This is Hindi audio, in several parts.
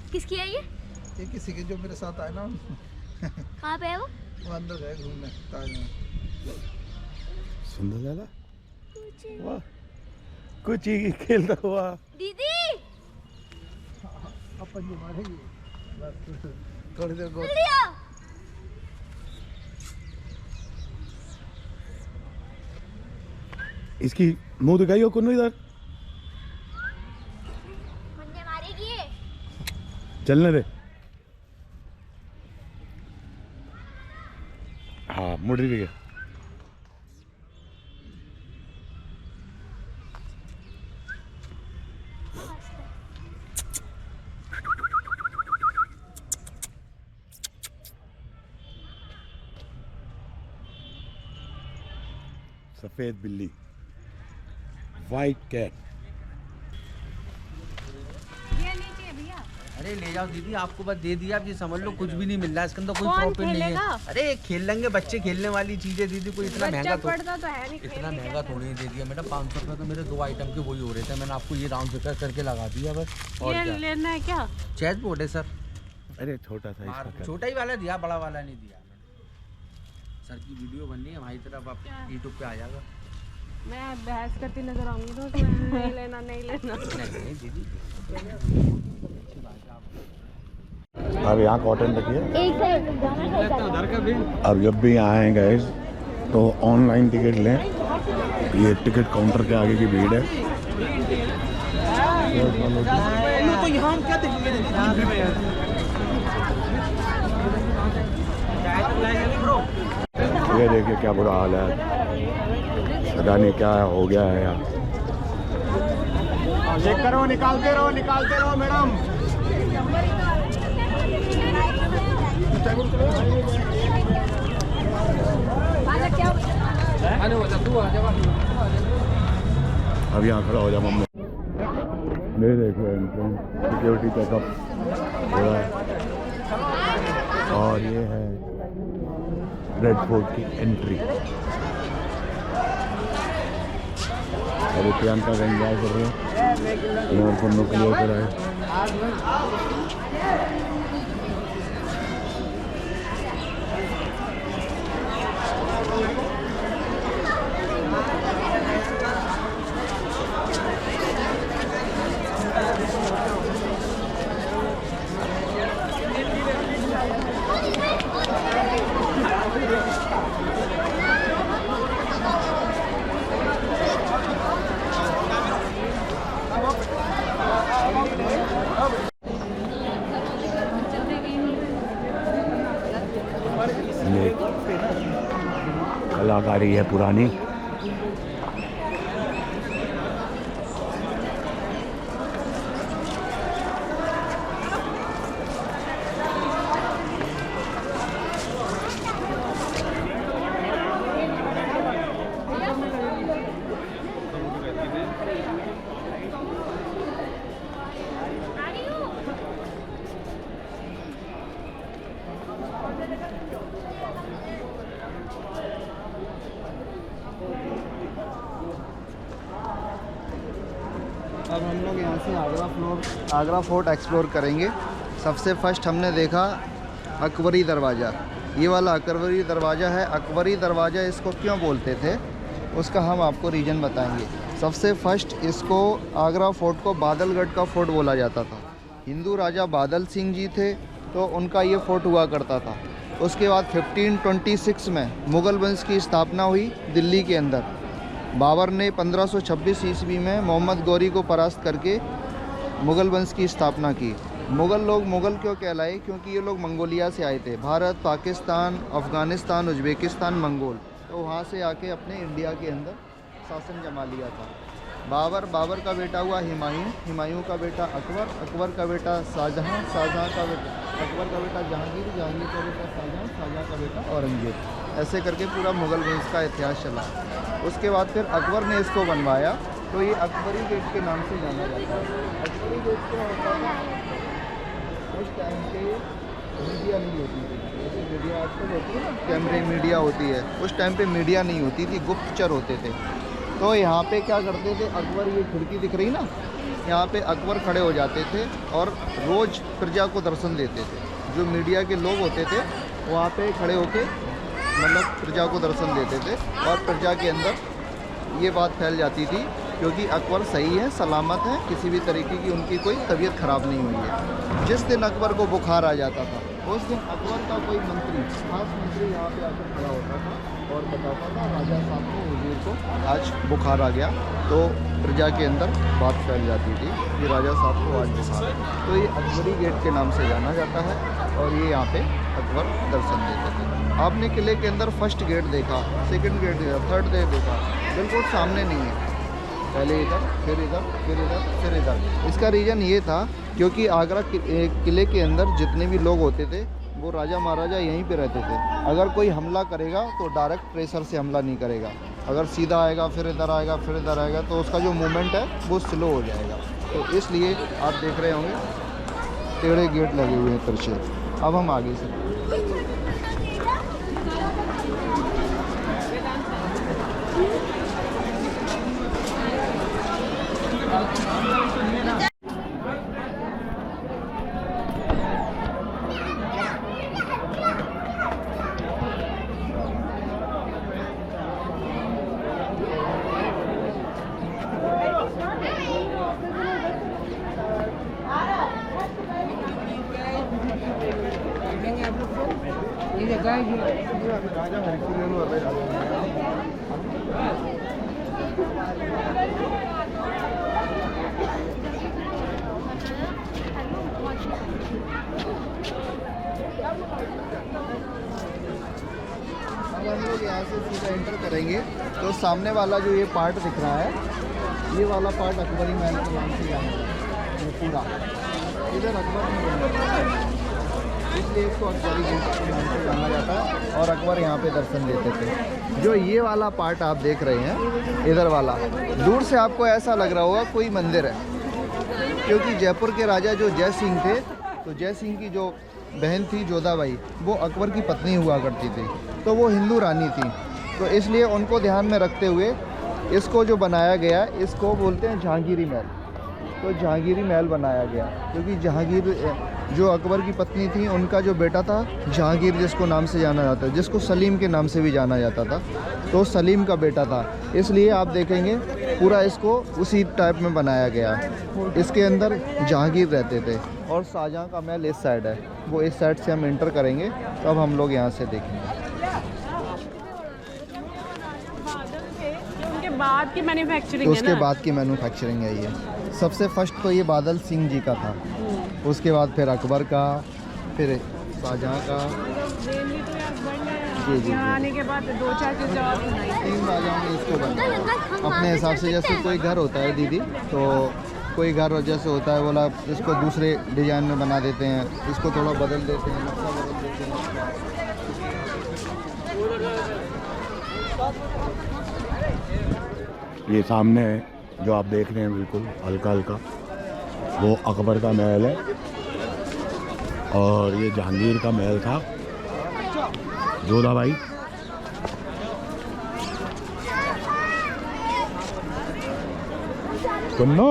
किसकी है ये? ये किसी के जो मेरे साथ आए ना। कहाँ पे है वो? वो अंदर गए घूमने ताज में। सुंदर लाला वाह कुछ ही खेलता हुआ। दीदी अपन जी मारेंगे बस थोड़ी देर को। जल्दी आओ। इसकी मुंह दिखाई हो कुन्नू इधर मुझे मारेगी ये। चलने दे। हाँ मुड़ रही है। सफेद बिल्ली वाइट कैट। अरे ले जाओ दीदी, आपको बस दे दिया, आप ये समझ लो कुछ भी नहीं मिल रहा है इसके अंदर, कोई प्रॉफिट नहीं है। अरे खेल लेंगे बच्चे, खेलने वाली चीजें दीदी, कोई इतना महंगा तो है नहीं, इतना महंगा थोड़ी नहीं दे दिया मैडम। 500 रुपये तो मेरे 2 आइटम के वही हो रहे थे, मैंने आपको ये राउंड फिगर करके लगा दिया बस। और ये क्या लेना है क्या? चेस बोर्ड है सर, अरे छोटा सा इसका छोटा ही वाला दिया, बड़ा वाला नहीं दिया मैंने। सर की वीडियो बननी है हमारी तरफ, आप यूट्यूब पे आ जाएगा। मैं बहस करती नजर आऊंगी तो नहीं लेना नहीं लेना। नहीं दीदी अब यहाँ कॉटन रखी है। एक साइड अब जब भी यहाँ आए गए तो ऑनलाइन टिकट लें। ये टिकट काउंटर के आगे की भीड़ है। तो यहाँ हम क्या देखेंगे दीदी? ये देखिए क्या बुरा हाल है, पता नहीं क्या हो गया है यहाँ। चेक करो, निकालते रहो मैडम। अब यहाँ खड़ा हो जा मम्मी। मेरे देखो एंट्रेंस सिक्योरिटी चेकअप हो रहा है और ये है रेड फोर्ट की एंट्री। अभी प्रियंका का एंजॉय कर रहे हैं, यहाँ पर क्लियर करा है। कलाकारी है पुरानी। अब हम लोग यहाँ से आगरा फोर्ट एक्सप्लोर करेंगे। सबसे फर्स्ट हमने देखा अकबरी दरवाज़ा। ये वाला अकबरी दरवाज़ा है। अकबरी दरवाज़ा इसको क्यों बोलते थे उसका हम आपको रीज़न बताएंगे। सबसे फर्स्ट इसको आगरा फोर्ट को बादलगढ़ का फोर्ट बोला जाता था। हिंदू राजा बादल सिंह जी थे तो उनका ये फोर्ट हुआ करता था। उसके बाद 1526 में मुग़ल वंश की स्थापना हुई दिल्ली के अंदर। बाबर ने 1526 ईस्वी में मोहम्मद गौरी को परास्त करके मुग़ल वंश की स्थापना की। मुग़ल लोग मुग़ल क्यों कहलाए? क्योंकि ये लोग मंगोलिया से आए थे। भारत, पाकिस्तान, अफ़गानिस्तान, उज़्बेकिस्तान, मंगोल, तो वहाँ से आके अपने इंडिया के अंदर शासन जमा लिया था। बाबर का बेटा हुआ हुमायूं का बेटा अकबर का बेटा शाहजहाँ का बेटा अकबर का बेटा जहांगीर का बेटा शाहजहाँ का बेटा औरंगजेब। ऐसे करके पूरा मुग़ल वंश का इतिहास चला। उसके बाद फिर अकबर ने इसको बनवाया तो ये अकबरी गेट के नाम से जाना जाता है। अकबरी गेट क्या होता था? उस टाइम पे मीडिया नहीं होती थी, जैसे मीडिया आजकल होती है ना, कैमरे मीडिया होती है। उस टाइम पे मीडिया नहीं होती थी, गुप्तचर होते थे। तो यहाँ पे क्या करते थे अकबर, ये खिड़की दिख रही ना, यहाँ पे अकबर खड़े हो जाते थे और रोज़ प्रजा को दर्शन देते थे। जो मीडिया के लोग होते थे वहाँ पे खड़े होके मतलब प्रजा को दर्शन देते थे और प्रजा के अंदर ये बात फैल जाती थी क्योंकि अकबर सही है, सलामत है, किसी भी तरीके की उनकी कोई तबीयत ख़राब नहीं हुई है। जिस दिन अकबर को बुखार आ जाता था उस दिन अकबर का कोई मंत्री, खास मंत्री यहाँ पे आकर खड़ा होता था और बताता था राजा साहब को, हुजूर को आज बुखार आ गया। तो प्रजा के अंदर बात फैल जाती थी कि राजा साहब को आज बुखार है। तो ये अकबरी गेट के नाम से जाना जाता है और ये यहाँ पे अकबर दर्शन देते थे। आपने किले के अंदर फर्स्ट गेट देखा, सेकंड गेट देखा, थर्ड गेट देखा, बिल्कुल सामने नहीं है, पहले इधर, फिर इधर, फिर इधर, फिर इधर। इसका रीज़न ये था क्योंकि आगरा किले के अंदर जितने भी लोग होते थे वो राजा महाराजा यहीं पे रहते थे। अगर कोई हमला करेगा तो डायरेक्ट प्रेशर से हमला नहीं करेगा, अगर सीधा आएगा फिर इधर आएगा फिर इधर आएगा तो उसका जो मूवमेंट है वो स्लो हो जाएगा। तो इसलिए आप देख रहे होंगे टेढ़े गेट लगे हुए हैं तिरछे। अब हम आगे से हम लोग यहाँ से सीधा एंटर करेंगे तो सामने वाला जो ये पार्ट दिख रहा है, ये वाला पार्ट अकबरी महल के नाम से जाना है। ये पूरा इधर अकबर ने बनाया, इसलिए इसको अकबरी गेट के नाम से जाना जाता है और अकबर यहाँ पे दर्शन देते थे। जो ये वाला पार्ट आप देख रहे हैं इधर वाला, दूर से आपको ऐसा लग रहा होगा कोई मंदिर है, क्योंकि जयपुर के राजा जो जय सिंह थे, तो जय सिंह की जो बहन थी जोधाबाई, वो अकबर की पत्नी हुआ करती थी, तो वो हिंदू रानी थी। तो इसलिए उनको ध्यान में रखते हुए इसको जो बनाया गया, इसको बोलते हैं जहांगीरी महल। तो जहांगीरी महल बनाया गया क्योंकि जहांगीर जो अकबर की पत्नी थी, उनका जो बेटा था जहांगीर, जिसको नाम से जाना जाता है, जिसको सलीम के नाम से भी जाना जाता था, तो सलीम का बेटा था। इसलिए आप देखेंगे पूरा इसको उसी टाइप में बनाया गया। इसके अंदर जहांगीर रहते थे और शाहजहाँ का महल इस साइड है, वो इस साइड से हम एंटर करेंगे। तो अब हम लोग यहाँ से देखेंगे। उनके बाद की मैन्युफैक्चरिंग तो उसके बाद की मैन्युफैक्चरिंग है ये। सबसे फर्स्ट तो ये बादल सिंह जी का था, उसके बाद फिर अकबर का, फिर शाहजहाँ का। जी जी, आने के बाद 2-4 चीज़ें और बनाई। 3 राजाओं ने इसको बनाया अपने हिसाब से। जैसे कोई घर होता है दीदी, तो कोई घर जैसे होता है, बोला इसको दूसरे डिज़ाइन में बना देते हैं, इसको थोड़ा बदल देते हैं, नक्शा बदल देते हैं। ये सामने जो आप देख रहे हैं बिल्कुल हल्का हल्का, वो अकबर का महल है और ये जहांगीर का महल था, जोधाबाई। सुनो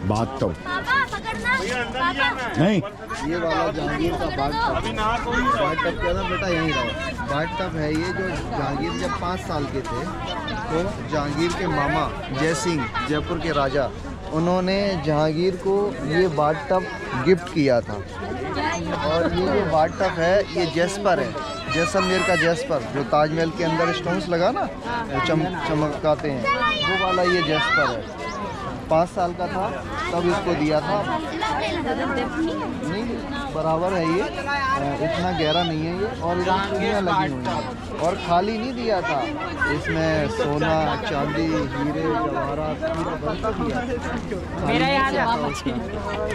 बात तो पापा पकड़ना, पापा नहीं, ये वाला जहांगीर का बाथ टब क्या था बेटा, यहीं रहो। बाथ टब है ये, जो जहांगीर जब 5 साल के थे तो जहांगीर के मामा जय सिंह, जयपुर के राजा, उन्होंने जहांगीर को ये बाथ टब गिफ्ट किया था। और ये जो बाथ टब है ये जैस्पर है, जैसलमेर का जैस्पर, जो ताजमहल के अंदर स्टोन्स लगा ना, वो चमकाते हैं, वो वाला ये जैस्पर है। 5 साल का था तब इसको दिया था। नहीं बराबर है ये, इतना गहरा नहीं है ये। और इधर चूड़ियाँ लगी हुई हैं और खाली नहीं दिया था, इसमें सोना चांदी हीरे जवाहरात पूरा बनता दिया। मेरा याद है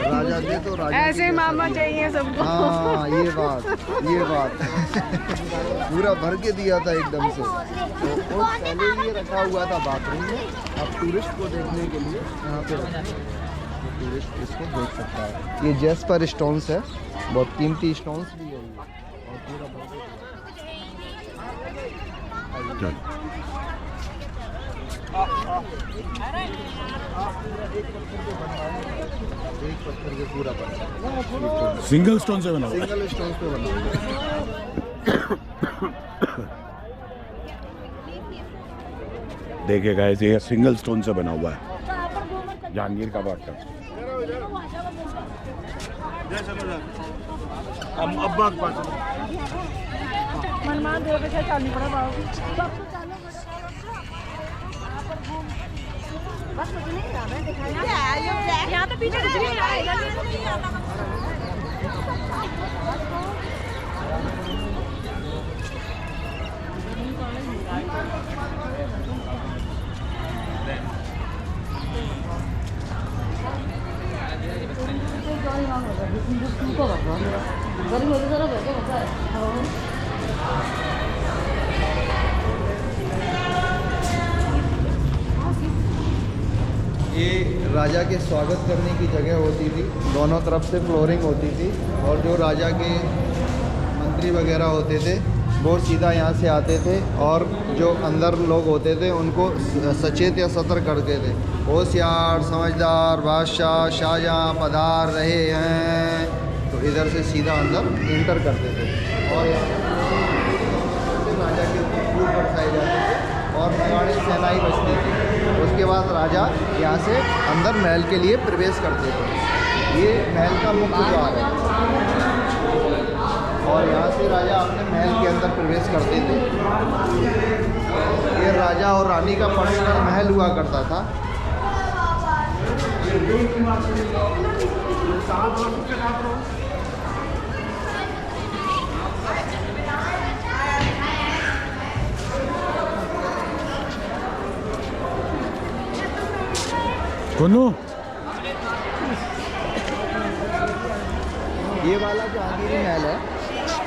राजा दे तो राजा ऐसे मामा चाहिए सबको। हाँ ये बात पूरा भर के दिया था एकदम से। तो वो पहले ये रखा हुआ था बाथरूम में, अब टूरिस्ट को देखने के लिए यहाँ पे रखा है, टूरिस्ट इसको देख सकता है। ये जैस्पर स्टोन्स है, बहुत कीमती स्टोन्स भी है ये, और पूरा भर के चल। एक पत्थर के पूरा बना सिंगल स्टोन से बना हुआ है। सिंगल स्टोन पे बना हुआ है। देखिए गाइस, ये सिंगल स्टोन से बना हुआ है जहांगीर का बाग का। मनमान 2 बजे चालू पड़ा बाबू। बस मुझे नहीं जाना है दिखाना। यहाँ तो पीछे कुछ नहीं है, इधर नहीं आता। ये राजा के स्वागत करने की जगह होती थी, दोनों तरफ से फ्लोरिंग होती थी और जो राजा के मंत्री वगैरह होते थे वो सीधा यहाँ से आते थे और जो अंदर लोग होते थे उनको सचेत या सतर्क करते थे। होशियार समझदार बादशाह शाहजहाँ पधार रहे हैं, तो इधर से सीधा अंदर इंटर करते थे और राजा के फूल बरसाए जाते थे और नगाड़े शहनाई बजती थी। उसके बाद राजा यहाँ से अंदर महल के लिए प्रवेश करते थे। ये महल का मुख्य द्वार है और यहाँ से राजा अपने महल के अंदर प्रवेश करते थे। ये राजा और रानी का पर्सनल महल हुआ करता था। कोनो ये वाला जहांगीरी महल है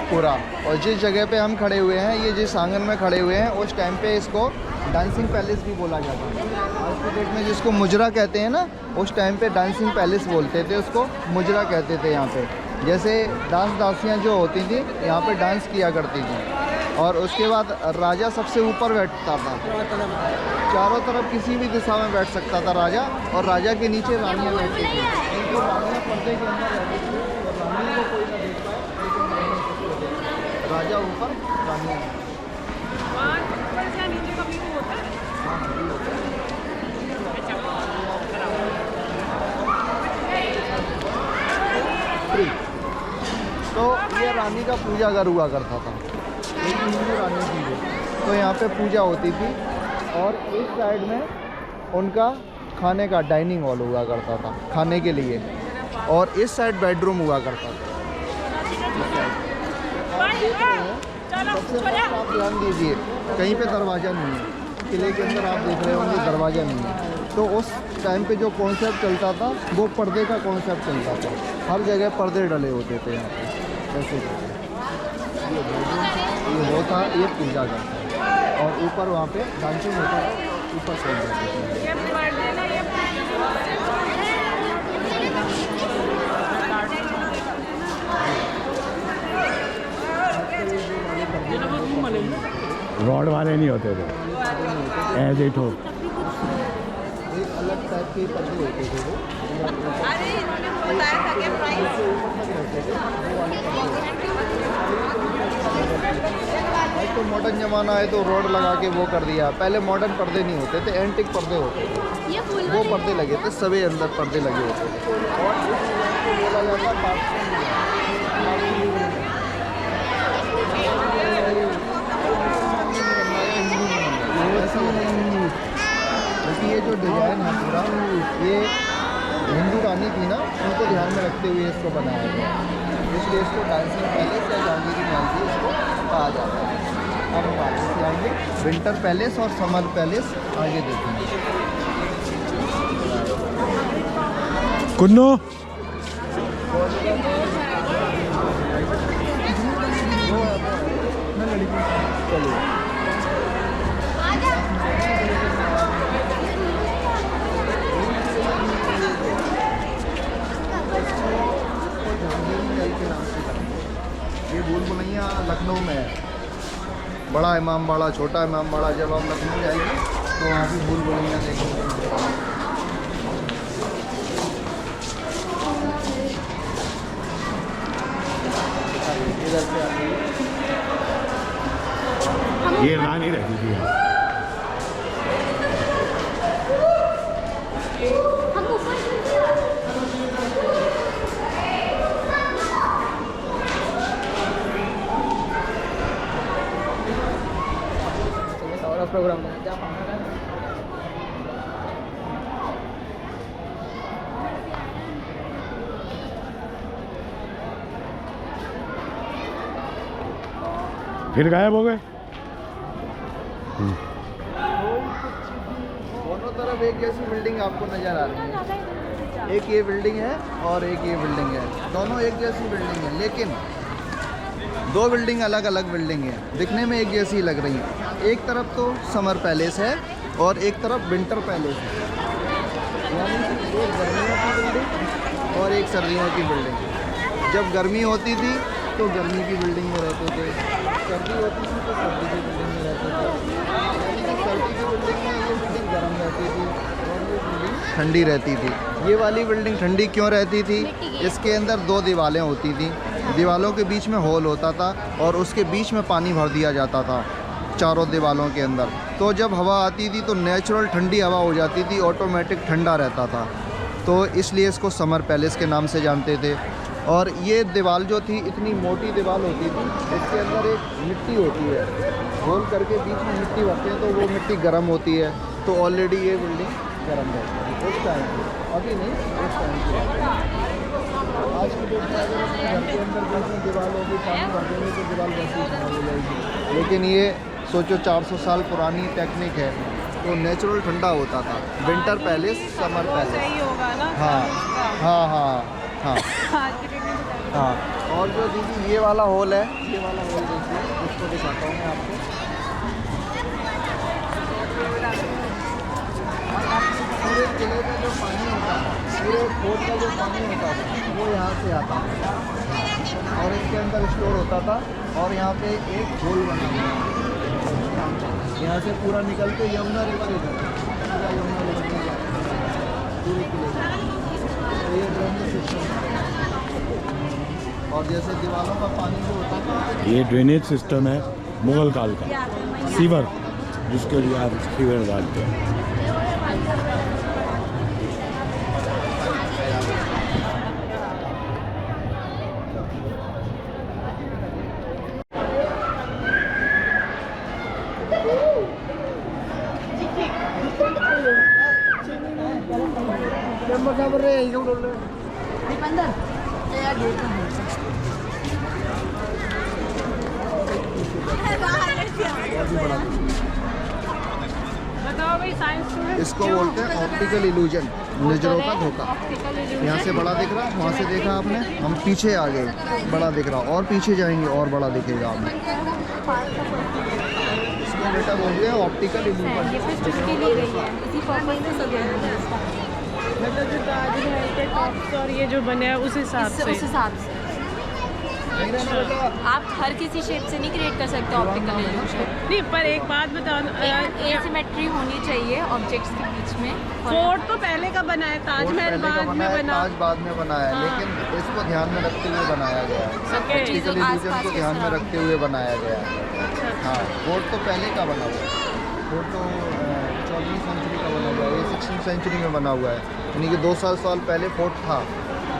पूरा, और जिस जगह पे हम खड़े हुए हैं, ये जिस आंगन में खड़े हुए हैं, उस टाइम पे इसको डांसिंग पैलेस भी बोला जाता है। आज की डेट में जिसको मुजरा कहते हैं ना, उस टाइम पे डांसिंग पैलेस बोलते थे उसको, मुजरा कहते थे यहाँ पे। जैसे दासियाँ जो होती थी यहाँ पे डांस किया करती थी। और उसके बाद राजा सबसे ऊपर बैठता था, चारों तरफ किसी भी दिशा में बैठ सकता था राजा, और राजा के नीचे रानियाँ बैठती थी। इनको रानियाँ पर्दे के अंदर रहती थी और रानी को कोई ना देख पाए, लेकिन राजा ऊपर रानियाँ नीचे कभी भी होता है। तो ये रानी का पूजा घर हुआ करता था, एक हिंदू रानी थी वो, तो यहाँ पे पूजा होती थी। और इस साइड में उनका खाने का डाइनिंग हॉल हुआ करता था खाने के लिए, और इस साइड बेडरूम हुआ करता था। सबसे पहले आप ध्यान दीजिए, कहीं पे दरवाज़ा नहीं है किले के अंदर, आप देख रहे होंगे दरवाज़ा नहीं है। तो उस टाइम पे जो कॉन्सेप्ट चलता था वो पर्दे का कॉन्सेप्ट चलता था, हर जगह पर्दे डले होते थे यहाँ पे। जैसे ये वो था, ये पूजा का, और ऊपर वहाँ पे डांसिंग होता था, ऊपर से रॉड वाले नहीं होते थे, ऐसे ही ठोक। एक अलग टाइप के पर्दे होते थे वो। अरे इन्होंने बताया था कि प्राइस आज तो मॉडर्न ज़माना है तो रोड लगा के वो कर दिया। पहले मॉडर्न पर्दे नहीं होते थे, एंटिक पर्दे होते थे, वो पर्दे लगे थे, सभी अंदर पर्दे लगे होते थे। और इसको बोला जाता ये जो डिज़ाइन है पूरा, ये पुरानी थी ना, उनको ध्यान में रखते हुए इसको बनाया गया, इसलिए इसको डांसिंग पैलेस या जहांगीरी महल भी इसको कहा जाता है। अब हम आगे से आएंगे, विंटर पैलेस और समर पैलेस आगे देखेंगे। कुन्नू ये भूल भुलैया लखनऊ में है, बड़ा इमाम बाड़ा, छोटा इमाम बाड़ा। जब आप लखनऊ जाएंगे तो वहाँ भी भूल भुलैया देखेंगे। इधर से आगे ये रानी रहती थी यहाँ। प्रोग्राम फिर गायब हो गए। दोनों तरफ एक जैसी बिल्डिंग आपको नज़र आ रही है, एक ये बिल्डिंग है और एक ये बिल्डिंग है, दोनों एक जैसी बिल्डिंग है, लेकिन दो बिल्डिंग अलग अलग बिल्डिंग है, दिखने में एक जैसी लग रही है। एक तरफ तो समर पैलेस है और एक तरफ विंटर पैलेस है, यानी एक गर्मियों की बिल्डिंग और एक सर्दियों की बिल्डिंग। जब गर्मी होती थी तो गर्मी की बिल्डिंग में रहते थे, सर्दी होती थी तो सर्दी की बिल्डिंग में रहते थे, यानी कि सर्दी की बिल्डिंग में ये बिल्डिंग गर्म रहती थी और ये बिल्डिंग ठंडी रहती थी। ये वाली बिल्डिंग ठंडी क्यों रहती थी? इसके अंदर दो दीवारें होती थी, दीवारों के बीच में होल होता था और उसके बीच में पानी भर दिया जाता था चारों दीवारों के अंदर। तो जब हवा आती थी तो नेचुरल ठंडी हवा हो जाती थी, ऑटोमेटिक ठंडा रहता था, तो इसलिए इसको समर पैलेस के नाम से जानते थे। और ये दीवार जो थी इतनी मोटी दीवार होती थी, इसके अंदर एक मिट्टी होती है, होल करके बीच में मिट्टी भरते हैं तो वो मिट्टी गर्म होती है, तो ऑलरेडी ये बिल्डिंग गर्म रहती है उस टाइम पे, अभी नहीं उस टाइम पे। आज की डेट में अगर अपने घर के अंदर बीच में दीवार होगी, पानी भर देंगे तो दीवार वैसी खराब हो जाएगी, लेकिन ये सोचो 400 साल पुरानी टेक्निक है, तो नेचुरल ठंडा होता था। Winter palace, summer palace. सही होगा ना। हाँ हाँ हाँ हाँ हाँ। और जो दीदी ये वाला हॉल है, ये वाला हॉल देखिए, उसको दिखाता हूँ मैं आपको। पूरे किले का जो पानी होता था, पूरे फोर्ट का जो पानी होता था वो यहाँ से आता था और इसके अंदर स्टोर होता था। और यहाँ पे एक होल बना हुआ है, यहाँ से पूरा निकल के यमुना रिवर इधर पूरा यमुना रिवर में जाता है पूरे किले में। तो ये ड्रेनेज सिस्टम है। और जैसे दीवारों का पानी जो होता था, ये ड्रेनेज सिस्टम है मुगल काल का, सीवर, जिसके लिए आप सीवर डालते हैं। बताओ भाई, साइंस स्टूडेंट इसको बोलते हैं ऑप्टिकल इल्यूजन, नजरों का धोखा। यहाँ से बड़ा दिख रहा, वहाँ से देखा आपने, हम पीछे आ गए, बड़ा दिख रहा, और पीछे जाएंगे और बड़ा दिखेगा आपने। इसको बेटा बोलते हैं ऑप्टिकल इल्यूजन। मतलब जो ताजमहल के टॉप्स और ये जो बने हैं उस हिसाब से। आप हर किसी शेप से नहीं क्रिएट कर सकते ऑप्टिकल इल्यूजन। नहीं, पर एक बात बताओ, एसिमेट्री होनी चाहिए ऑब्जेक्ट्स के बीच में। फोर्ट तो पहले का बना है, ताजमहल बाद में बना। ताज बाद में बनाया है, लेकिन इसको ध्यान में रखते हुए बनाया गया है, ऑप्टिकल इल्यूजन को ध्यान में रखते हुए बनाया गया है। हाँ, फोर्ट तो पहले का बना हुआ है, फोर्ट तो 14वीं सेंचुरी का बना हुआ है, ये 16th सेंचुरी में बना हुआ है, यानी कि 200 साल पहले फोर्ट था,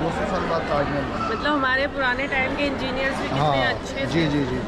200 साल बाद ताजमहल बना। मतलब हमारे पुराने टाइम के इंजीनियर्स भी कितने हाँ अच्छे जी जी जी।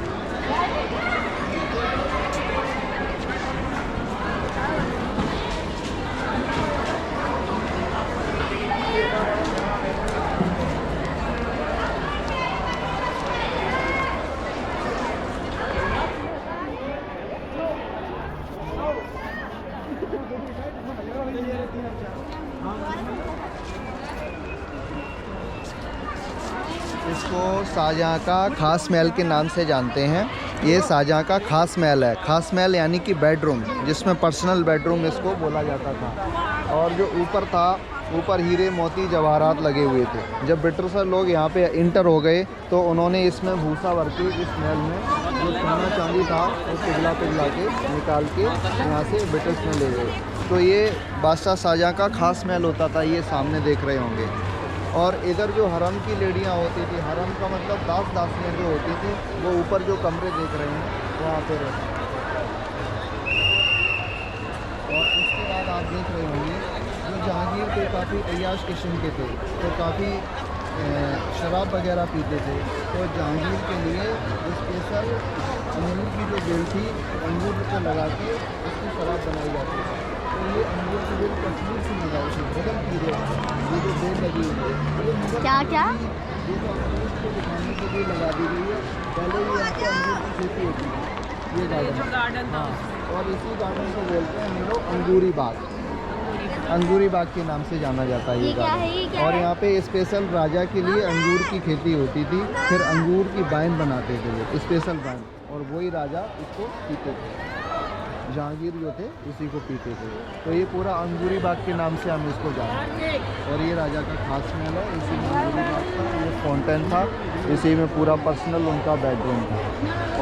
इसको शाहजहाँ का खास महल के नाम से जानते हैं। ये शाहजहाँ का खास महल है। खास महल यानी कि बेडरूम, जिसमें पर्सनल बेडरूम इसको बोला जाता था। और जो ऊपर था, ऊपर हीरे मोती जवाहरात लगे हुए थे। जब ब्रिटिशर लोग यहाँ पे इंटर हो गए तो उन्होंने इसमें भूसा भर के इस महल में जो सोना चांदी था वो पिघला के निकाल के यहाँ से ब्रिटिश में ले गए। तो ये बादशाह शाहजहाँ का खास महल होता था, ये सामने देख रहे होंगे। और इधर जो हरम की लेडियाँ होती थी, हरम का मतलब दास दासियाँ जो होती थी, वो ऊपर जो कमरे देख रहे हैं वहाँ पे रहती। और उसके बाद आप देख रहे होंगे जो जहांगीर के काफ़ी अय्याश किस्म के थे, तो काफ़ी शराब वगैरह पीते थे। तो जहांगीर के लिए स्पेशल अंगूर की जो बेल थी, अंगूर को लगा के उसकी शराब बनाई जाती थी। तो ये अंगूर की बेल कश्मीर से लगाई थी, बदल की ये जो बेल लगी हुई है क्या क्या ये तो अंगूर को दिखाने के लिए लगा दी गई है। पहले ही यहाँ पे अंगूर की खेती होती थी, ये गार्डन। हाँ, और इसी गार्डन को बोलते हैं हम लोग अंगूरी बाग। अंगूरी बाग के नाम से जाना जाता है ये गार्डन। और यहाँ पे स्पेशल राजा के लिए अंगूर की खेती होती थी, फिर अंगूर की वाइन बनाते थे वो, स्पेशल वाइन, और वही राजा इसको पीते थे। जहांगीर जो थे उसी को पीते थे। तो ये पूरा अंगूरी बाग के नाम से हम इसको जानते हैं। और ये राजा का खास महल है, इसी में अंगूरी बाग था, ये फाउंटेन था, इसी में पूरा पर्सनल उनका बेडरूम था।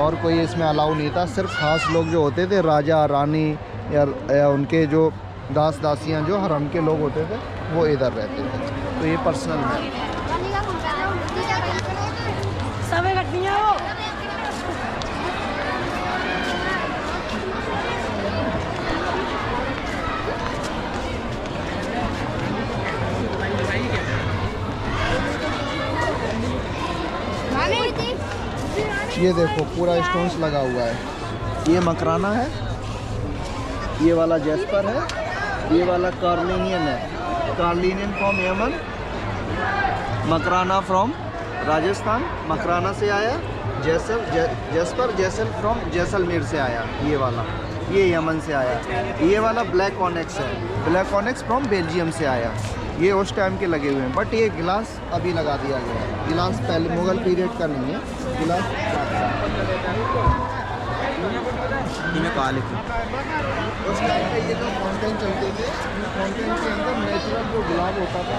और कोई इसमें अलाउ नहीं था, सिर्फ खास लोग जो होते थे, राजा रानी या उनके जो दास दासियाँ जो हरम के लोग होते थे, वो इधर रहते थे। तो ये पर्सनल है। ये देखो पूरा स्टोन्स लगा हुआ है। ये मकराना है, ये वाला जेस्पर है, ये वाला कार्लिनियन है। Carnelian from Yemen, Makrana from Rajasthan, Makrana से आया। जेस्पर फ्रॉम जैसलमेर से आया। ये वाला ये यमन से आया। ये वाला ब्लैक ऑनेक्स है, ब्लैक ऑनेक्स फ्रॉम बेल्जियम से आया। ये उस टाइम के लगे हुए हैं, बट ये गिलास अभी लगा दिया गया है। गिलास पहले मुगल पीरियड का नहीं है, गिलास उस टाइम पे ये जो फाउंटेन चलते थे, फाउंटेन के अंदर नेचुरल जो गुलाब होता था,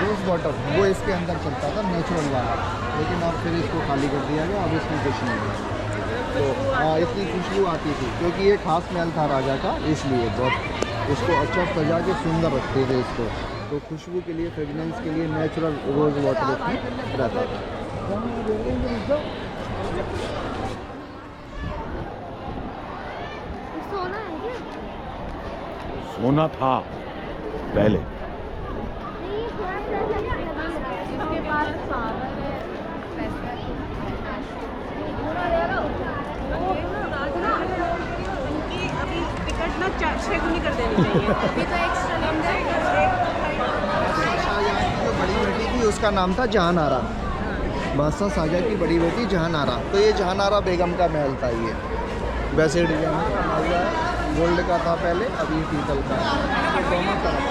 रोज़ वाटर, वो इसके अंदर चलता था, नेचुरल वाला। लेकिन अब फिर इसको खाली कर दिया गया, अब इसमें कुछ नहीं है। तो इतनी खुशबू आती थी, क्योंकि ये खास महल था राजा का, इसलिए बहुत इसको अच्छा सजा के सुंदर रखते थे इसको। तो खुशबू के लिए, फ्रेगनेंस के लिए नेचुरल रोज़ वाटर इसमें रहता था। सोना था पहले। बड़ी बेटी थी, उसका नाम था जहानारा। बादशाह शाहजहाँ की बड़ी बेटी जहानारा। तो ये जहानारा बेगम का महल था। ये वैसे डिजाइन बना हुआ है, गोल्ड का था पहले, अभी पीतल का है। तो दोनों तरफ,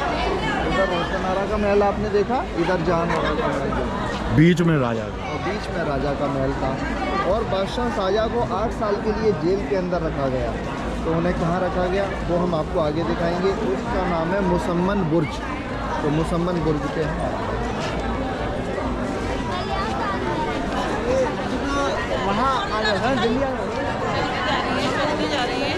इधर रोशनारा का महल आपने देखा, इधर जहानारा का महल, बीच में राजा का, और बीच में राजा का महल था। और बादशाह शाहजहाँ को 8 साल के लिए जेल के अंदर रखा गया। तो उन्हें कहाँ रखा गया वो हम आपको आगे दिखाएंगे। उसका नाम है मुसम्मन बुर्ज। तो मुसम्मन बुर्ज पे वहाँ आ जाता है दिल्ली जा रही है।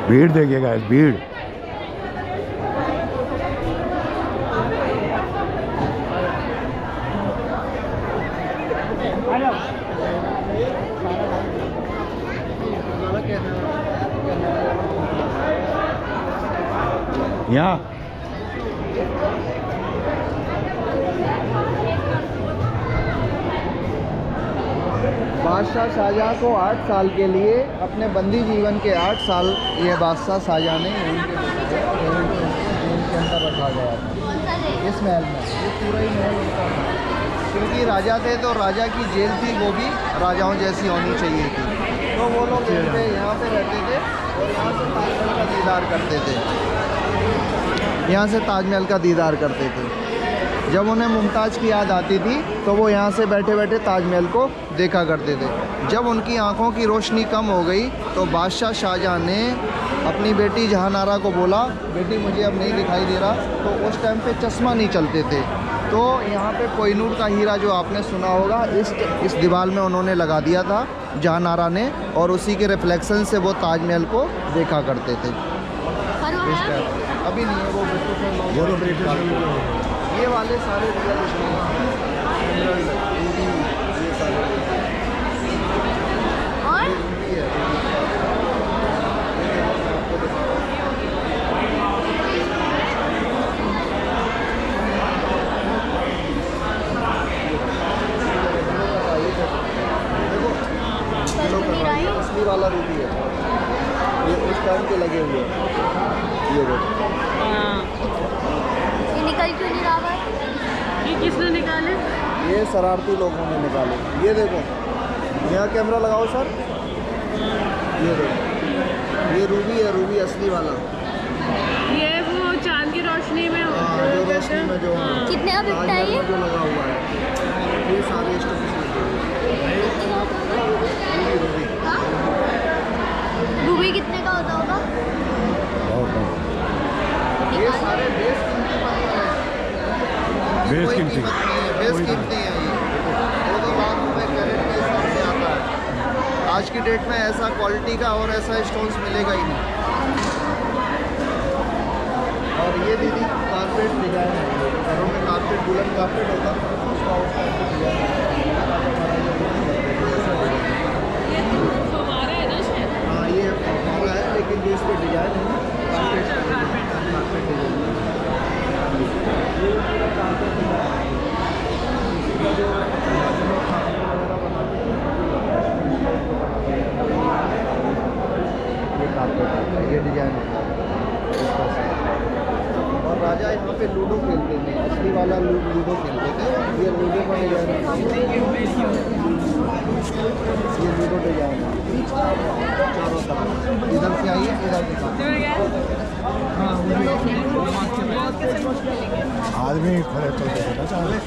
भीड़ देखिएगा, भीड़। यहाँ बादशाह शाहजहाँ को 8 साल के लिए, अपने बंदी जीवन के 8 साल ये बादशाह शाहजहाँ ने जेल के अंदर रखा गया था, इस महल में। ये पूरा ही महल होता था। क्योंकि राजा थे तो राजा की जेल थी वो भी राजाओं जैसी होनी चाहिए थी। तो वो लोग यहाँ पे रहते थे और यहाँ से ताजमहल का दीदार करते थे। यहाँ से ताजमहल का दीदार करते थे। जब उन्हें मुमताज़ की याद आती थी तो वो यहाँ से बैठे बैठे ताजमहल को देखा करते थे। जब उनकी आंखों की रोशनी कम हो गई तो बादशाह शाहजहाँ ने अपनी बेटी जहानारा को बोला, बेटी मुझे अब नहीं दिखाई दे रहा। तो उस टाइम पे चश्मा नहीं चलते थे, तो यहाँ पे कोहिनूर का हीरा जो आपने सुना होगा इस दीवार में उन्होंने लगा दिया था जहानारा ने, और उसी के रिफ्लेक्शन से वो ताजमहल को देखा करते थे। अभी नहीं है वो ब्रिटिश, ये वाले सारे असली वाला रूबी है, ये उस टाइम के लगे हुए हैं। ये देखो ये निकल क्यों नहीं रहा है? ये किसने निकाले? ये शरारती लोगों ने निकाले। ये देखो, यहाँ कैमरा लगाओ सर, ये देखो, ये रूबी है, रूबी असली वाला। ये वो चांद की रोशनी में हाँ, जो रोशनी में जो कितने का बिकता है ये? जो लगा हुआ है, ये सारे स्टोन रूबी कितने का होता होगा? ये सारे बेस कीमती पत्थर हैं। बेस कोई कीमती? कीमत नहीं है, बेस कीमती है ये। 2-2 लाख रुपए कैरेट के हिसाब से आता है। आज की डेट में ऐसा क्वालिटी का और ऐसा स्टोन्स मिलेगा ही नहीं। और ये दीदी कारपेट डिजाइन है, घरों में कारपेट, बुलंद कारपेट होता है उसका उस टाइप का डिजाइन है। फव्वारा है ना शायद? हाँ, ये फव्वारा है, लेकिन जो इस पर डिजाइन है ना कारपेट डिजाइन। ये डिजाइन होता है। और राजा यहाँ पे लूडो खेलते थे, असली वाला लूडो खेलते थे। ये लूडो का डिजाइन है, ये लूडो डिजाइन है चारों तरफ। इधर से आइए, इधर आदमी खड़े चलते थे ना चाहे।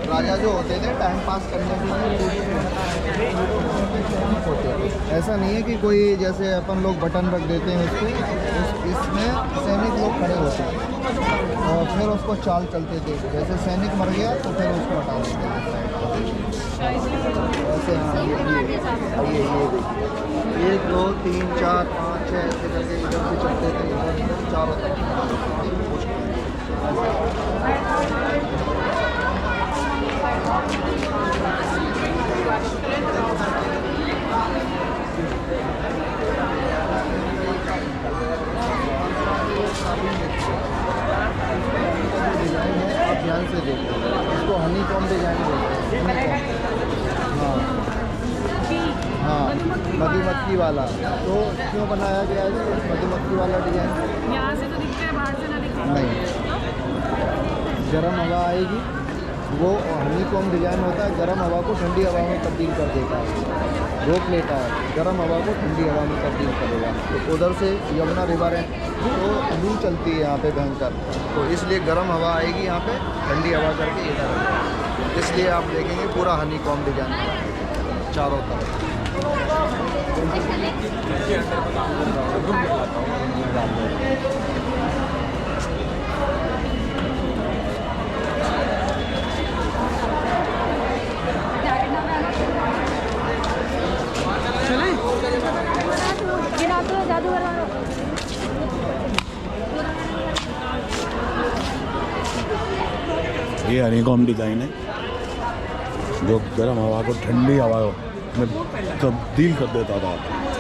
राजा जो होते थे टाइम पास करने के लिए होते थे। ऐसा नहीं है कि कोई जैसे अपन लोग बटन रख देते हैं उस पर, इसमें सैनिक लोग खड़े होते हैं और फिर उसको चाल चलते थे। जैसे सैनिक मर गया तो फिर उसको हटा देते थे ऐसे। हाँ, ये 1 2 3 4 5 6 ऐसे करके इधर से चलते थे, इधर चारों तरफ। आप ध्यान से देखो, इसको हनी कॉम डिजाइन बोलते हैं। हाँ, मधुमक्खी वाला। तो क्यों बनाया गया है मधुमक्खी वाला डिजाइन? यहाँ से तो दिखता है, बाहर से ना दिखता। नहीं, गर्म हवा आएगी, वो हनी कॉम डिजाइन होता है, गर्म हवा को ठंडी हवा में तब्दील कर देता है, रोक लेता है, गर्म हवा को ठंडी हवा में तब्दील करेगा। तो उधर से यमुना रिवर है तो लू चलती है यहाँ पे भयंकर, तो इसलिए गर्म हवा आएगी यहाँ पे, ठंडी हवा करके इधर, इसलिए आप देखेंगे पूरा हनी कॉम डिजाइन चारों तरफ। ये हनीकॉम डिज़ाइन है जो गर्म हवा को ठंडी हवा में तब्दील कर देता था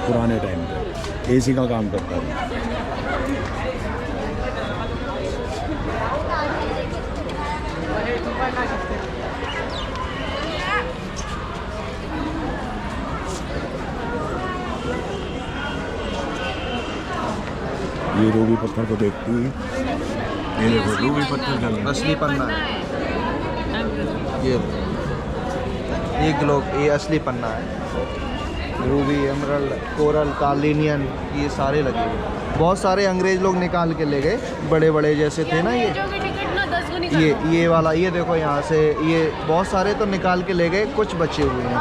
पुराने टाइम पे, एसी का काम करता था। ये रूबी पत्थर को देखती है, ये देखो रूबी पत्थर चल रहा है। असली पन्ना है, ये ग्लो, ये असली पन्ना है। रूबी, एमरल्ड, कोरल, कार्लिनियन, ये सारे लगे हुए। बहुत सारे अंग्रेज लोग निकाल के ले गए, बड़े बड़े जैसे थे ना ये वाला, ये देखो यहाँ से, ये बहुत सारे तो निकाल के ले गए, कुछ बचे हुए हैं।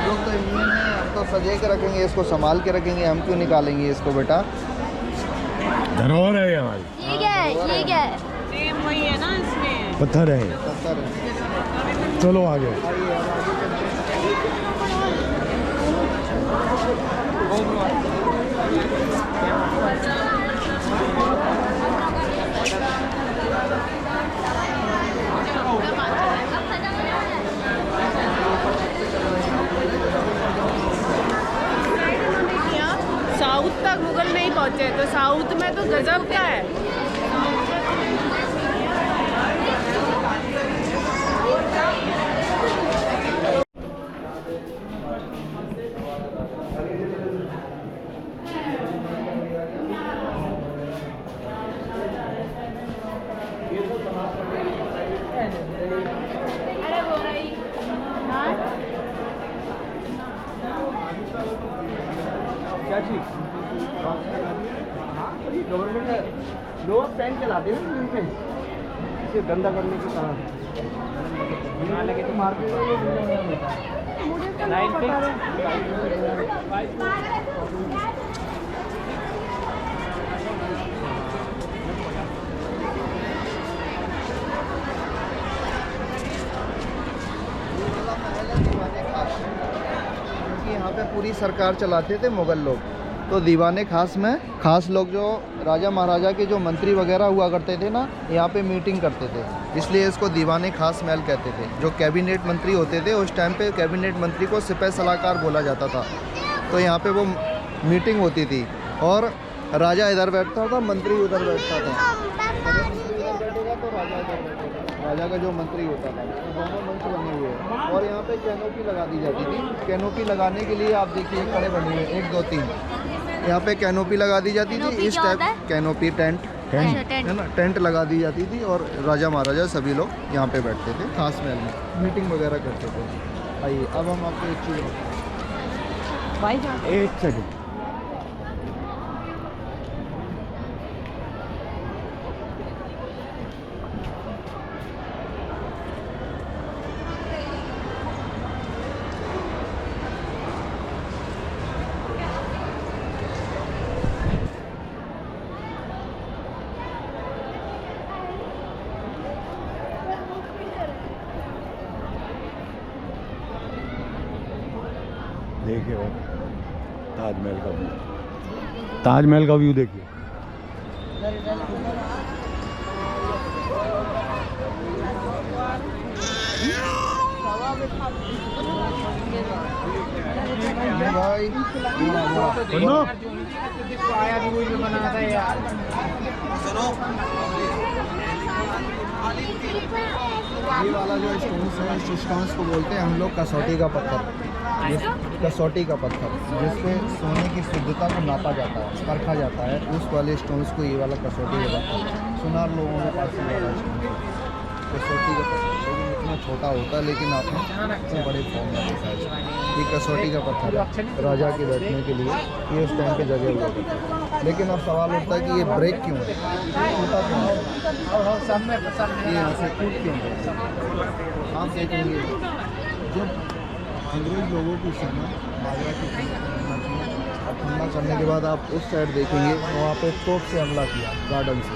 लोग तो इंडियन है, हम तो सजे के रखेंगे इसको, संभाल के रखेंगे, हम क्यों निकालेंगे इसको बेटा। धरोहर है ये हमारी। ये क्या है? ये क्या है? सेम वही है ना इसमें। पत्थर है। चलो आगे। साउथ तक मुगल नहीं पहुंचे, तो साउथ में तो गजब क्या है। क्या चीज गवर्नमेंट है, लोग पेन चलाते हैं ना पे, इसे गंदा करने के कारण लगे तो मार्केट में यहाँ पे पूरी सरकार चलाते थे मुग़ल लोग। तो दीवाने खास में खास लोग जो राजा महाराजा के जो मंत्री वगैरह हुआ करते थे ना, यहाँ पे मीटिंग करते थे, इसलिए इसको दीवाने खास महल कहते थे। जो कैबिनेट मंत्री होते थे उस टाइम पे कैबिनेट मंत्री को सिपह सलाहकार बोला जाता था। तो यहाँ पे वो मीटिंग होती थी और राजा इधर बैठता था, मंत्री उधर बैठता था। तो राजा इधर बैठेगा, राजा का जो मंत्री होता था। तो दोनों मंच बने हुए हैं और यहाँ पे कैनोपी लगा दी जाती थी। कैनोपी लगाने के लिए आप देखिए खड़े बने हुए 1 2 3, यहाँ पे कैनोपी लगा दी जाती थी। इस टाइप कैनोपी टेंट है ना, टेंट लगा दी जाती थी और राजा महाराजा सभी लोग यहाँ पे बैठते थे, खास महल में मीटिंग वगैरह करते थे। आइए अब हम आपको एक चीज़ एक सेकंड। देखिए वो ताजमहल का व्यू, ताजमहल का व्यू देखिए। भाई ये वाला जो स्टोन्स है, इस स्टोन्स को बोलते हैं हम लोग कसौटी का पत्थर। कसौटी का पत्थर जिसपे सोने की शुद्धता को नापा जाता है, परखा जाता है, उस वाले स्टोन्स को ये वाला कसौटी का पत्थर। सुनार लोगों के पास ये वाला कसौटी का पत्थर, लेकिन इतना छोटा होता है, लेकिन आपने इतने बड़े फॉर्म में देखा है। ये कसौटी का पत्थर है राजा के बैठने के लिए, ये उस टाइम पे जगह हुआ करता है। लेकिन अब सवाल उठता है कि ये ब्रेक क्यों है, टूटा क्यों है, ये यहाँ से टूट क्यों है। आप देखेंगे जब अंग्रेज लोगों की सेना आगरा की हमला करने के बाद आप उस साइड देखेंगे वहाँ पे तोप से हमला किया, गार्डन से,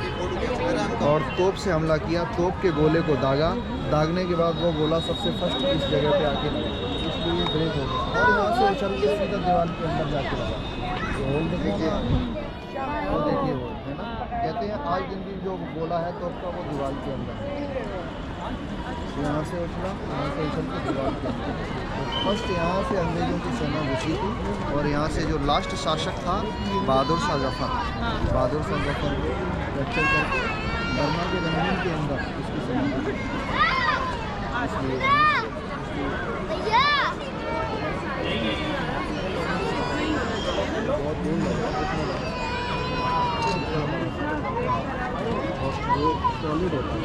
और तोप से हमला किया, तोप के गोले को दागा, दागने के बाद वो गोला सबसे फर्स्ट इस जगह पे आके लगा, इसलिए ये ब्रेक हो गया और यहाँ से उछल के सीधा दीवार के अंदर जाके लगा। होल देखिए, वो देखिए वो है ना, कहते हैं आज दिन भी जो गोला है तोप का वो दीवार के अंदर, यहाँ से उछला, यहाँ से उछल के दीवार के अंदर। फर्स्ट यहाँ से अंग्रेज़ों की सेना घुसी थी और यहाँ से जो लास्ट शासक था बहादुर शाह जफर, बहादुर शाह जफर को कैप्चर करके बर्मा के जमीन के अंदर इसकी सेना घुसी। बहुत दूर लगा, वो सॉलिड होता है,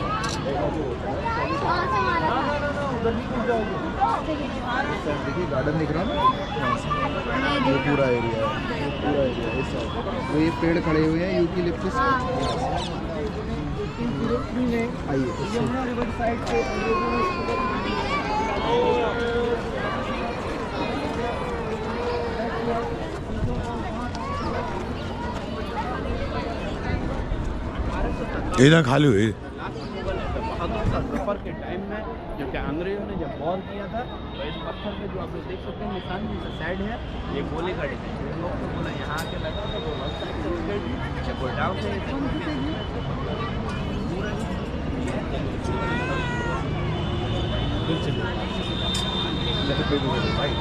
ऐसा जो होता है सॉलिड। देखिए गार्डन दिख रहा है ना, ये पूरा एरिया है, ये पूरा एरिया इस साइड। तो ये पेड़ खड़े हुए हैं यूकेलिप्टस के। आइए इधर खाली हुई। सफर के टाइम में जबकि अंग्रेजों ने जब वॉर किया था तो इस पत्थर पे जो आप लोग देख सकते हैं निशान साइड है, ये गोली का डिजाइन है। लोग तो बोला यहाँ आके लगा तो वो साइड से गई जब वो डाउन से भाई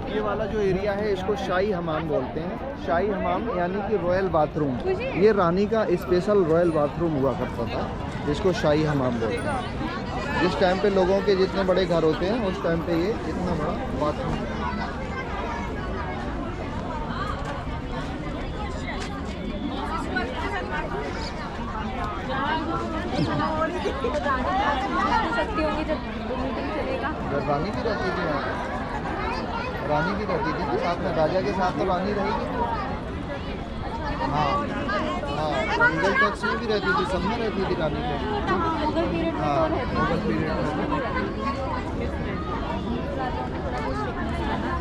ये वाला जो एरिया है इसको शाही हमाम बोलते हैं। शाही हमाम यानी कि रॉयल बाथरूम। ये रानी का स्पेशल रॉयल बाथरूम हुआ करता था, जिसको शाही हमाम बोलते हैं। जिस टाइम पे लोगों के जितने बड़े घर होते हैं उस टाइम पे ये इतना बड़ा बाथरूम है। सकती होंगी जब मीटिंग चलेगा। रानी भी रहती थी यहाँ पे, रानी भी रहती थी तो साथ में राजा के साथ तो रानी रहेगी। हाँ हाँ, मुगल टैक्स में भी रहती थी, सब में रहती थी रानी पे। मुगल पीरियड में हाँ, तो रहती मुगल पीरियड में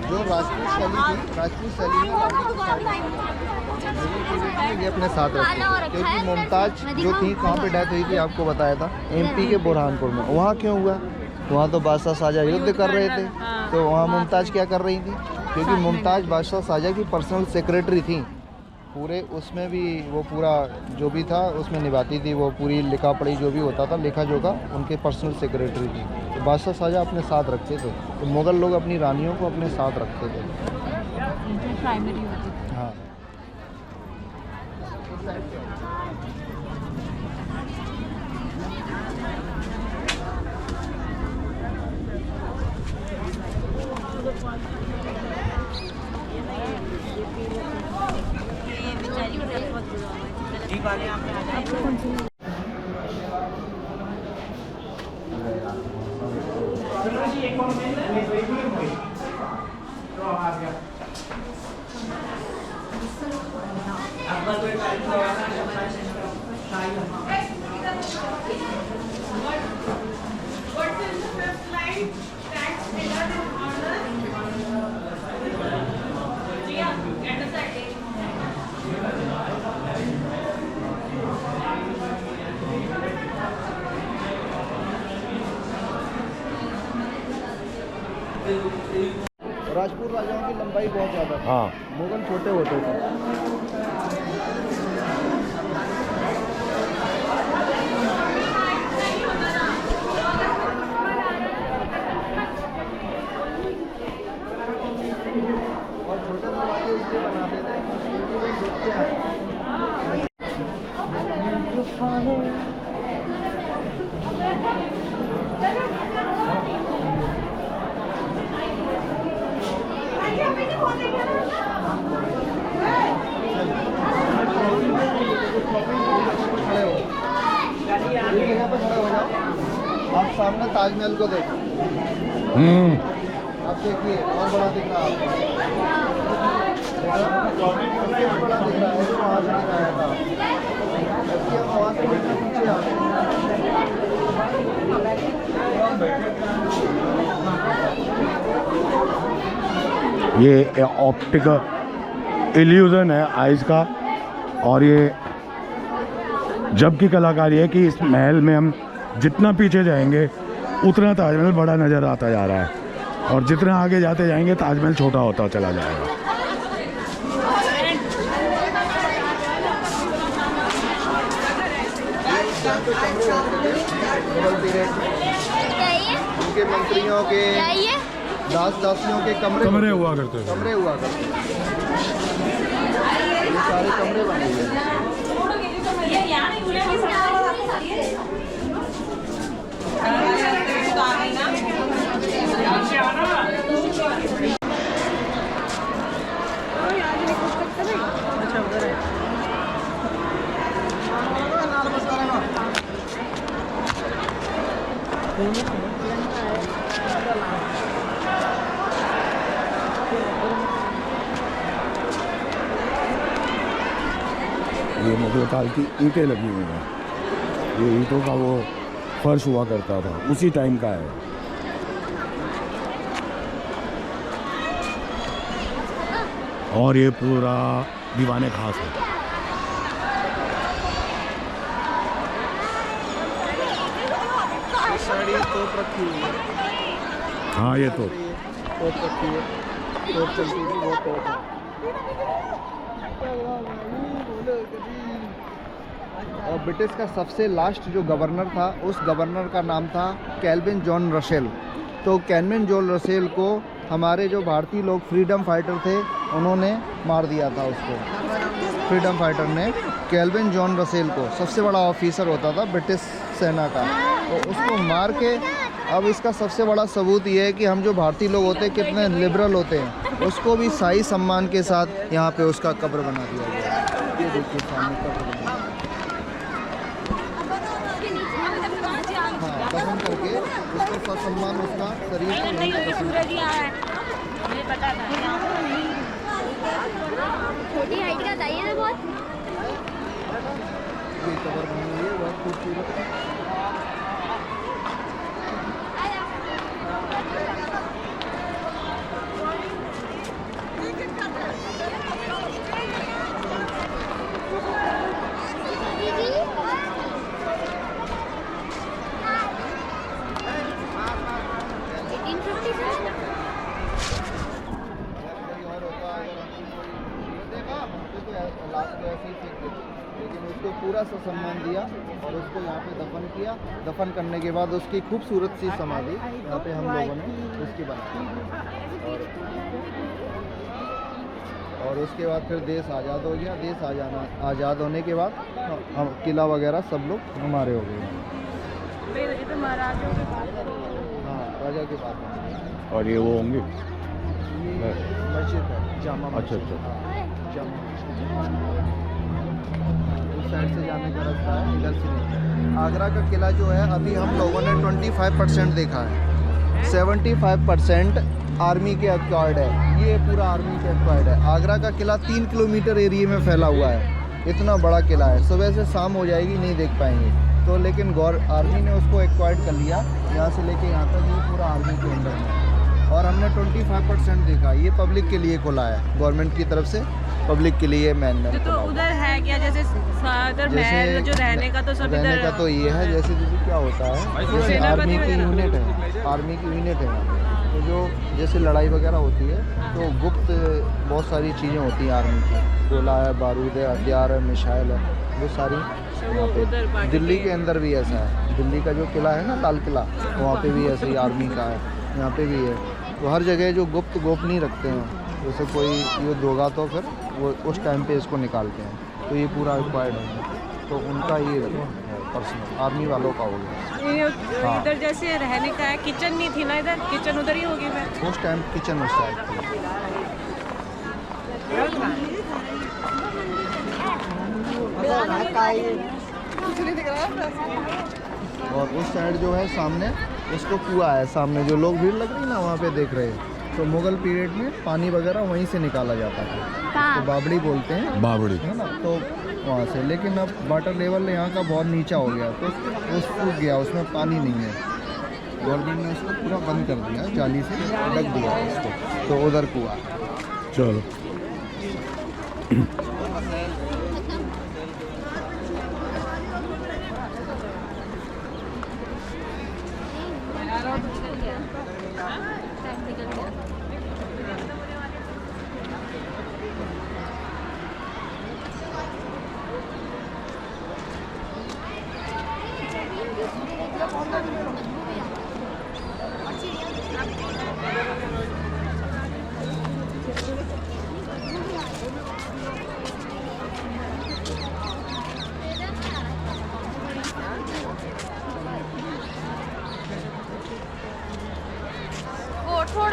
जो राजपूत शैली थी, राजपूत शैली में रानी के साथ मुगल पीरियड में ये अपने साथ रहती थी। क्योंकि मुमताज जो थी कहाँ पे डेथ हुई थी आपको बताया था, MP के बुरहानपुर में। वहाँ क्यों हुआ? वहाँ तो बादशाह शाहजहाँ युद्ध कर रहे थे, तो वहाँ मुमताज़ क्या कर रही थी? क्योंकि मुमताज़ बादशाह शाहजहाँ की पर्सनल सेक्रेटरी थी। पूरे उसमें भी वो पूरा जो भी था उसमें निभाती थी, वो पूरी लिखा पढ़ी जो भी होता था लेखा जोखा उनके पर्सनल सेक्रेटरी थी। तो बादशाह शाहजहाँ अपने साथ रखते थे, तो मुग़ल लोग अपनी रानियों को अपने साथ रखते थे। प्राइमरी होती थी। हाँ राजपूत राजाओं की लंबाई बहुत ज़्यादा थी। हाँ, मुगल छोटे होते थे। और छोटे दरवाजे इसलिए बनाते थे क्योंकि वो देखते हैं। आप सामने ताजमहल को देखो, आप देखिए और बड़ा दिख रहा है आपको, बड़ा दिख रहा है जो वहाँ से दिखाया था। जबकि हम वहाँ से पीछे आ ये ऑप्टिकल इल्यूजन है आइज का। और ये जब की कलाकारी है कि इस महल में हम जितना पीछे जाएंगे उतना ताजमहल बड़ा नज़र आता जा रहा है, और जितना आगे जाते जाएंगे ताजमहल छोटा होता चला जाएगा। उनके मंत्रियों के दास दासियों के कमरे हुआ करते थे। कमरे हुआ करते थे। ये सारे कमरे बने हुए हैं। ये मुगल काल की ईंटें लगी हुई हैं। ये ईंटों का वो फर्श हुआ करता था, उसी टाइम का है। और ये पूरा दीवाने खास है। साड़ी तोप रखी हुई है। हाँ ये तो तोप रखी है, तोप चलती थी, वो तोप है। और ब्रिटिश का सबसे लास्ट जो गवर्नर था, उस गवर्नर का नाम था कैल्विन जॉन रसेल। तो कैल्विन जॉन रसेल को हमारे जो भारतीय लोग फ्रीडम फाइटर थे, उन्होंने मार दिया था उसको। फ्रीडम फाइटर ने कैल्विन जॉन रसेल को, सबसे बड़ा ऑफिसर होता था ब्रिटिश सेना का, तो उसको मार के, अब इसका सबसे बड़ा सबूत ये है कि हम जो भारतीय लोग होते हैं कितने लिबरल होते हैं। उसको भी शाही सम्मान के साथ यहाँ पे उसका कब्र बना दिया गया है। ये देखिए सामने कब्र बना है। हाँ, दफन करके उसको सम्मान, उसका शरीर छोटी हाइट का चाहिए ना बहुत। ये कब्र बनी हुई है, बहुत खूबसूरत है। लेकिन उसको पूरा सा सम्मान दिया और उसको यहाँ पे दफन किया। दफन करने के बाद उसकी खूबसूरत सी समाधि यहाँ पे हम लोगों ने उसकी बनाई। और उसके बाद फिर देश आज़ाद हो गया। देश आज़ाद होने के बाद हम किला वगैरह सब लोग हमारे हो गए। हाँ, राजा के पास। और ये वो होंगे मस्जिद है, जामा मस्जिद। अच्छा। जामा उस साइड से जाने का रास्ता है, इधर से नहीं। आगरा का किला जो है, अभी हम लोगों ने 25% देखा है। 75% आर्मी के एक्वायर्ड है। ये पूरा आर्मी के एक्वायर्ड है। आगरा का किला 3 किलोमीटर एरिया में फैला हुआ है। इतना बड़ा किला है। सुबह से शाम हो जाएगी, नहीं देख पाएंगे। तो लेकिन आर्मी ने उसको एक्वायर्ड कर लिया। यहाँ से लेके यहाँ तक ये पूरा आर्मी के अंदर में। और हमने 25% देखा। ये पब्लिक के लिए खुला है, गवर्नमेंट की तरफ से पब्लिक के लिए मैन तो उधर है क्या, जैसे उधर महल जो रहने का, तो सब रहने का तो ये है। जैसे दीदी क्या होता है, जैसे आर्मी की यूनिट है, आर्मी की यूनिट है यहाँ पे। तो जो जैसे लड़ाई वगैरह होती है तो गुप्त बहुत सारी चीज़ें होती हैं आर्मी की। गोला है, बारूद है, हथियार है, मिसाइल है, वो सारी यहाँ पे। दिल्ली के अंदर भी ऐसा है। दिल्ली का जो किला है ना, लाल किला, वहाँ पे भी ऐसे ही आर्मी का है। यहाँ पे भी है। तो हर जगह जो गुप्त गोपनीय रखते हैं, जैसे कोई युद्ध होगा तो फिर वो उस टाइम पे इसको निकालते हैं। तो ये पूरा रिक्वायर्ड है। तो उनका ये पर्सनल आर्मी वालों का हो गया। हाँ। इधर जैसे रहने का है, किचन नहीं थी ना, इधर किचन उधर ही होगी। मैं उस टाइम किचन उस साइड थी। और उस साइड जो है सामने, उसको कुआं है सामने। जो लोग भीड़ लग रही ना वहाँ पे देख रहे हैं, तो मुगल पीरियड में पानी वगैरह वहीं से निकाला जाता था। तो बावड़ी बोलते हैं, बावड़ी है ना, तो वहाँ से। लेकिन अब वाटर लेवल यहाँ का बहुत नीचा हो गया, तो वो सूख गया, उसमें पानी नहीं है। गवर्नमेंट ने उसको पूरा बंद कर दिया, जाली से ढक दिया उसको। तो उधर कुआं। चलो।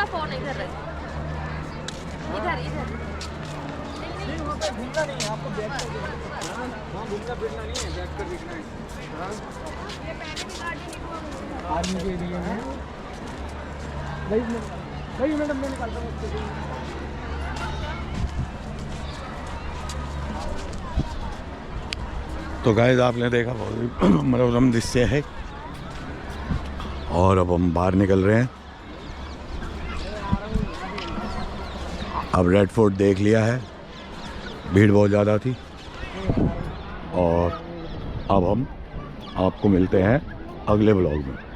वाला फोन इधर रख, इधर इधर। घूमना नहीं है आपको, बैठ कर वहाँ घूमना फिरना नहीं है, बैठ कर देखना है। आर्मी के एरिया में भाई मैडम मैं निकालता हूँ। तो गाइस आपने देखा बहुत मनोरम दृश्य है और अब हम बाहर निकल रहे हैं। अब रेड फोर्ट देख लिया है, भीड़ बहुत ज़्यादा थी और अब हम आपको मिलते हैं अगले ब्लॉग में।